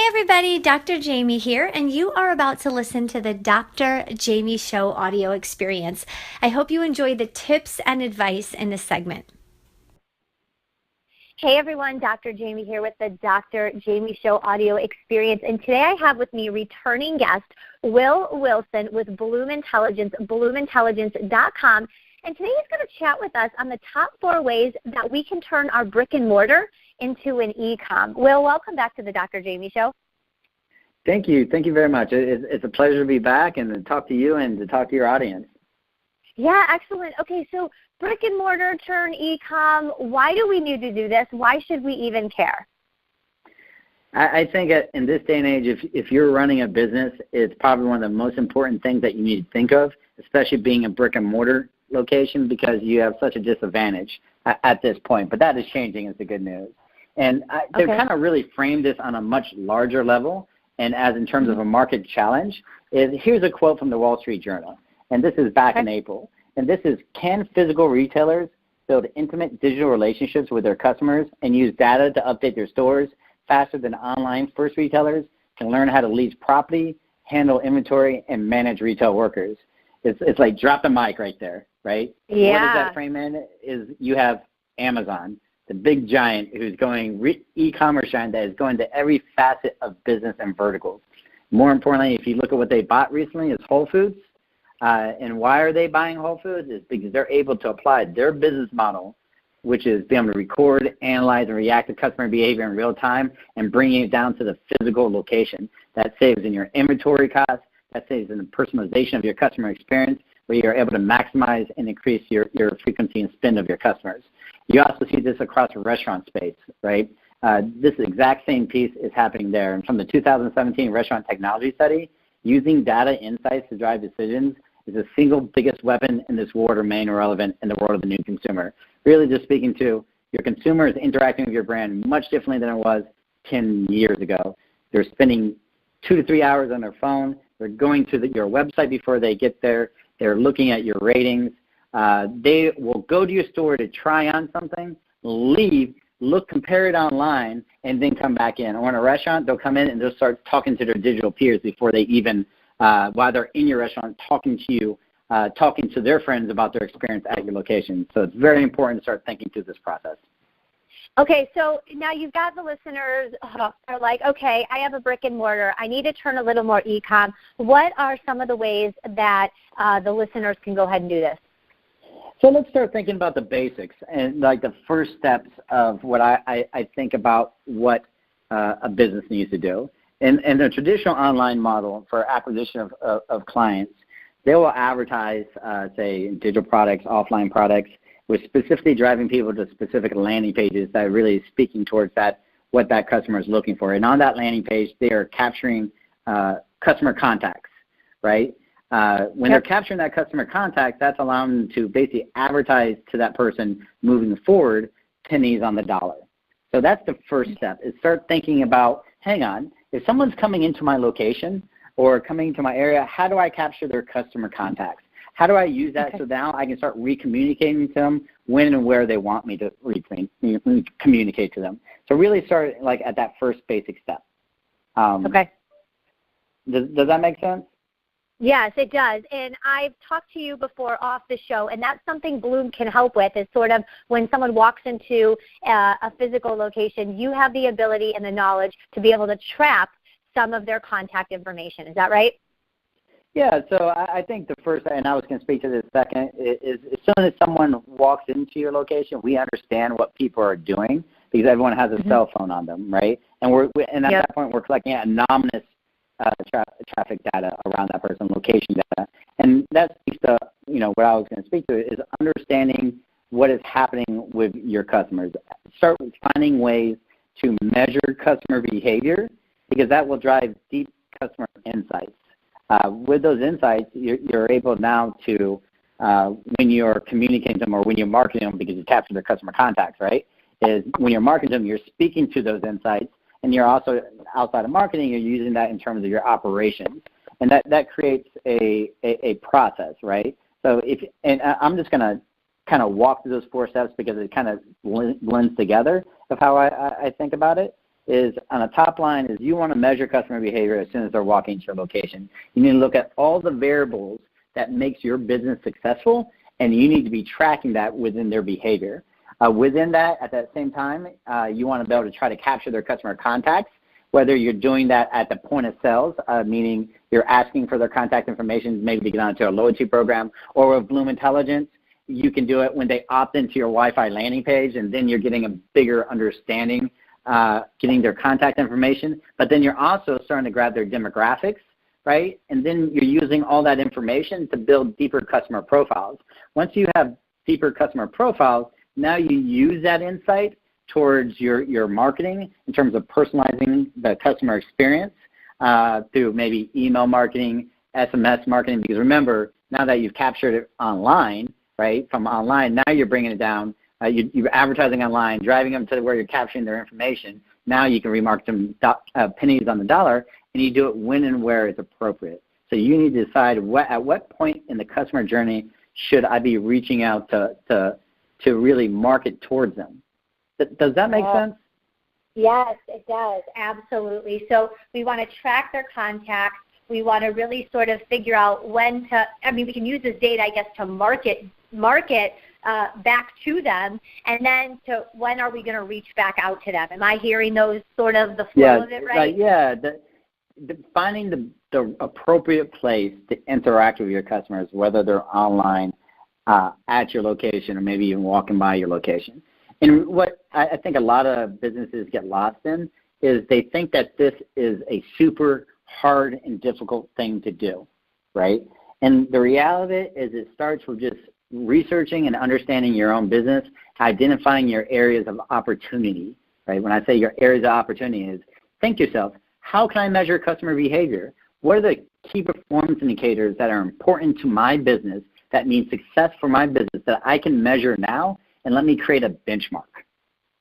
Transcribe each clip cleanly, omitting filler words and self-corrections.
Everybody, Dr. Jaime here, and you are about to listen to the Dr. Jaime Show audio experience. I hope you enjoy the tips and advice in this segment. Hey everyone, Dr. Jaime here with the Dr. Jaime Show audio experience, and today I have with me returning guest Will Wilson with Bloom Intelligence, bloomintelligence.com, and today he's going to chat with us on the top 4 ways that we can turn our brick and mortar into an e-comm. Will, welcome back to the Dr. Jaime Show. Thank you. Thank you very much. It's a pleasure to be back and to talk to you and to talk to your audience. Yeah, excellent. Okay, so brick and mortar turn e-comm, why do we need to do this? Why should we even care? I think in this day and age, if you're running a business, it's probably one of the most important things that you need to think of, especially being a brick and mortar location, because you have such a disadvantage at this point. But that is changing is the good news. And they kind of really framed this on a much larger level. And as in terms of a market challenge, here's a quote from the Wall Street Journal, and this is back in April. And this is, can physical retailers build intimate digital relationships with their customers and use data to update their stores faster than online first retailers can learn how to lease property, handle inventory, and manage retail workers? It's like drop the mic right there, right? Yeah. What does that frame in? Is you have Amazon, the big giant who's going e-commerce giant that is going to every facet of business and verticals. More importantly, if you look at what they bought recently, is Whole Foods. And why are they buying Whole Foods? Is because they're able to apply their business model, which is being able to record, analyze, and react to customer behavior in real time and bringing it down to the physical location. That saves in your inventory costs. That saves in the personalization of your customer experience, where you're able to maximize and increase your frequency and spend of your customers. You also see this across the restaurant space, right? This exact same piece is happening there. And from the 2017 Restaurant Technology Study, using data insights to drive decisions is the single biggest weapon in this war to remain relevant in the world of the new consumer. Really just speaking to your consumer is interacting with your brand much differently than it was 10 years ago. They're spending 2 to 3 hours on their phone. They're going to your website before they get there. They're looking at your ratings. They will go to your store to try on something, leave, look, compare it online, and then come back in. Or in a restaurant, they'll come in and they'll start talking to their digital peers before they even, while they're in your restaurant, talking to you, talking to their friends about their experience at your location. So it's very important to start thinking through this process. Okay, so now you've got the listeners are like, okay, I have a brick and mortar. I need to turn a little more e-comm. What are some of the ways that the listeners can go ahead and do this? So let's start thinking about the basics and like the first steps of what I think about what a business needs to do. In the traditional online model for acquisition of clients, they will advertise, say, digital products, offline products, with specifically driving people to specific landing pages that are really speaking towards what that customer is looking for. And on that landing page, they are capturing customer contacts, right? When they're capturing that customer contact, that's allowing them to basically advertise to that person moving forward pennies on the dollar. So that's the first step, is start thinking about, hang on, if someone's coming into my location or coming into my area, how do I capture their customer contacts? How do I use that so now I can start re-communicating to them when and where they want me to communicate to them? So really start like at that first basic step. Does that make sense? Yes, it does. And I've talked to you before off the show, and that's something Bloom can help with, is sort of when someone walks into a physical location, you have the ability and the knowledge to be able to trap some of their contact information. Is that right? Yeah, so I think the first, and I was going to speak to this second, is as soon as someone walks into your location, we understand what people are doing because everyone has a cell phone on them, right? And at that point, we're collecting anonymous traffic data around that person, location data. And that speaks to, what I was going to speak to is understanding what is happening with your customers. Start finding ways to measure customer behavior because that will drive deep customer insights. With those insights, you're able now to, when you're communicating to them or when you're marketing them, because you capture their customer contacts, right, is when you're marketing them, you're speaking to those insights, and you're also, outside of marketing, you're using that in terms of your operations. And that creates a process, right? So I'm just going to kind of walk through those 4 steps because it kind of blends together of how I think about it. is on the top line is you want to measure customer behavior as soon as they're walking into your location. You need to look at all the variables that makes your business successful, and you need to be tracking that within their behavior. Within that, at that same time, you want to be able to try to capture their customer contacts, whether you're doing that at the point of sales, meaning you're asking for their contact information, maybe to get onto a loyalty program, or with Bloom Intelligence, you can do it when they opt into your Wi-Fi landing page, and then you're getting a bigger understanding, getting their contact information. But then you're also starting to grab their demographics, right? And then you're using all that information to build deeper customer profiles. Once you have deeper customer profiles, now you use that insight towards your marketing in terms of personalizing the customer experience through maybe email marketing, SMS marketing, because remember, now that you've captured it online, right, from online, now you're bringing it down. You're advertising online, driving them to where you're capturing their information. Now you can remarket them pennies on the dollar, and you do it when and where it's appropriate. So you need to decide at what point in the customer journey should I be reaching out to really market towards them. Does that make sense? Yes, it does. Absolutely. So we want to track their contacts. We want to really sort of figure out when to, we can use this data, I guess, to market back to them, and then to when are we going to reach back out to them? Am I hearing those sort of the flow of it right? Yeah. Finding the appropriate place to interact with your customers, whether they're online, at your location, or maybe even walking by your location. And what I think a lot of businesses get lost in is they think that this is a super hard and difficult thing to do, right? And the reality is it starts with just researching and understanding your own business, identifying your areas of opportunity, right? When I say your areas of opportunity is, think to yourself, how can I measure customer behavior? What are the key performance indicators that are important to my business that mean success for my business that I can measure now, and let me create a benchmark,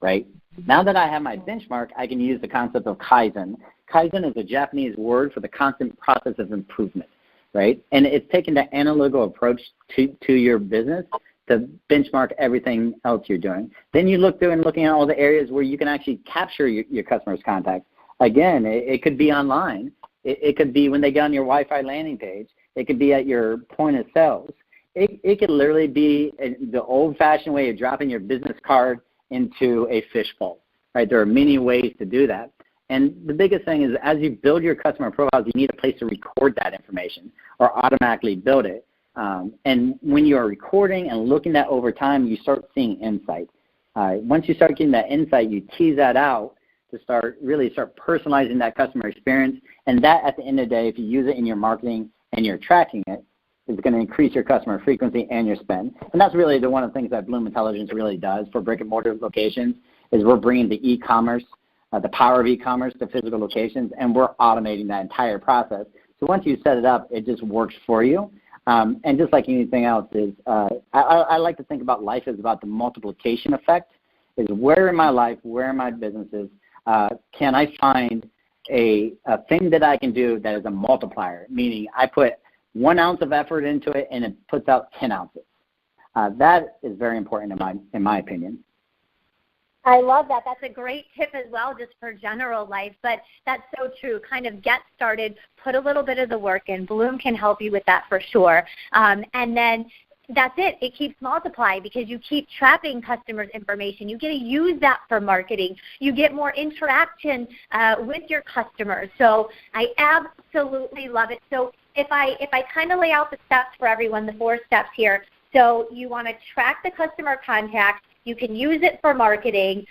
right? Now that I have my benchmark, I can use the concept of Kaizen. Kaizen is a Japanese word for the constant process of improvement, right? And it's taking the analytical approach to your business to benchmark everything else you're doing. Then you look through and looking at all the areas where you can actually capture your customers' contacts. Again, it could be online. It could be when they get on your Wi-Fi landing page. It could be at your point of sales. It could literally be the old-fashioned way of dropping your business card into a fishbowl, right? There are many ways to do that. And the biggest thing is as you build your customer profiles, you need a place to record that information or automatically build it. And when you are recording and looking at over time, you start seeing insight. Once you start getting that insight, you tease that out to start personalizing that customer experience. And that, at the end of the day, if you use it in your marketing and you're tracking it, is going to increase your customer frequency and your spend. And that's really one of the things that Bloom Intelligence really does for brick-and-mortar locations is we're bringing the e-commerce, the power of e-commerce to physical locations, and we're automating that entire process. So once you set it up, it just works for you. And just like anything else, is I like to think about life as about the multiplication effect, is where in my life, where in my businesses, can I find a thing that I can do that is a multiplier, meaning I put 1 ounce of effort into it, and it puts out 10 ounces. That is very important in my opinion. I love that. That's a great tip as well, just for general life. But that's so true. Kind of get started, put a little bit of the work in. Bloom can help you with that for sure. And then that's it. It keeps multiplying because you keep trapping customers' information. You get to use that for marketing. You get more interaction with your customers. So I absolutely love it. So if I kind of lay out the steps for everyone, the 4 steps here. So you want to track the customer contacts. You can use it for marketing.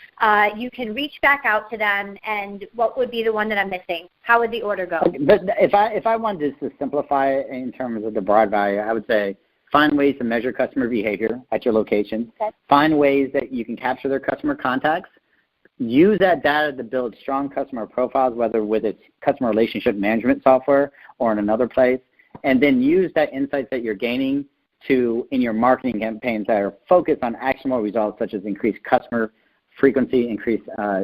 You can reach back out to them. And what would be the one that I'm missing? How would the order go? Okay, but if I wanted to simplify it in terms of the broad value, I would say find ways to measure customer behavior at your location. Okay. Find ways that you can capture their customer contacts. Use that data to build strong customer profiles, whether with its customer relationship management software or in another place. And then use that insights that you're gaining in your marketing campaigns that are focused on actionable results, such as increased customer frequency, increase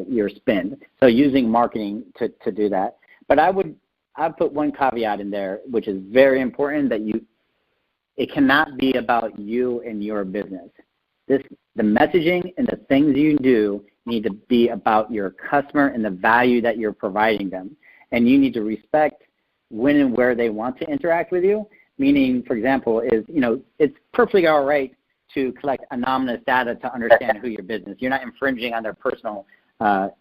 your spend. So using marketing to do that. But I'd put one caveat in there, which is very important, that it cannot be about you and your business. The messaging and the things you do need to be about your customer and the value that you're providing them. And you need to respect when and where they want to interact with you. Meaning, for example, it's perfectly all right to collect anonymous data to understand who your business. You're not infringing on their personal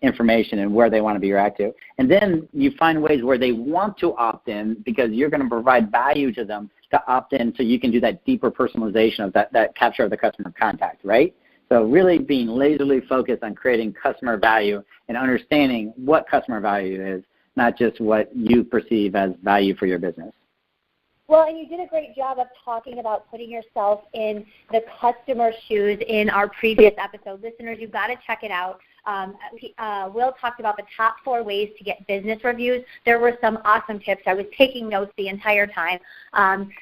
information and where they want to be reacted to. And then you find ways where they want to opt in because you're going to provide value to them to opt in, so you can do that deeper personalization of that capture of the customer contact, right? So really being laserly focused on creating customer value and understanding what customer value is, not just what you perceive as value for your business. Well, and you did a great job of talking about putting yourself in the customer's shoes in our previous episode. Listeners, you've got to check it out. Will talked about the top 4 ways to get business reviews. There were some awesome tips. I was taking notes the entire time.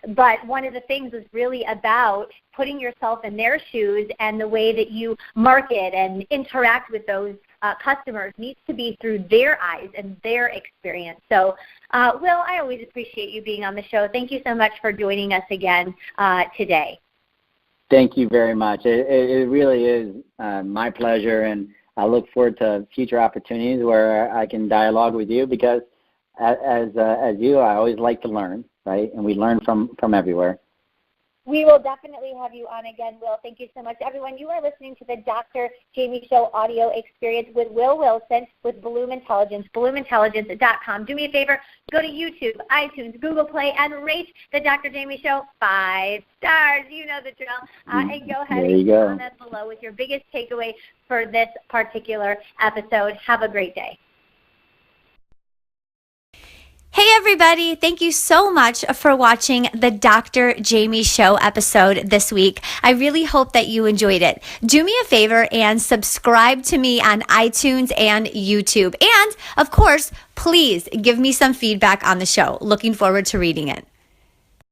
But one of the things was really about putting yourself in their shoes, and the way that you market and interact with those customers needs to be through their eyes and their experience. So, Will, I always appreciate you being on the show. Thank you so much for joining us again today. Thank you very much. It really is my pleasure, and I look forward to future opportunities where I can dialogue with you, because as you, I always like to learn, right? And we learn from everywhere. We will definitely have you on again, Will. Thank you so much. Everyone, you are listening to the Dr. Jaime Show audio experience with Will Wilson with Bloom Intelligence, bloomintelligence.com. Do me a favor, go to YouTube, iTunes, Google Play, and rate the Dr. Jaime Show 5 stars. You know the drill. And go ahead and comment below with your biggest takeaway for this particular episode. Have a great day. Hey everybody, thank you so much for watching the Dr. Jaime Show episode this week. I really hope that you enjoyed it. Do me a favor and subscribe to me on iTunes and YouTube. And of course, please give me some feedback on the show. Looking forward to reading it.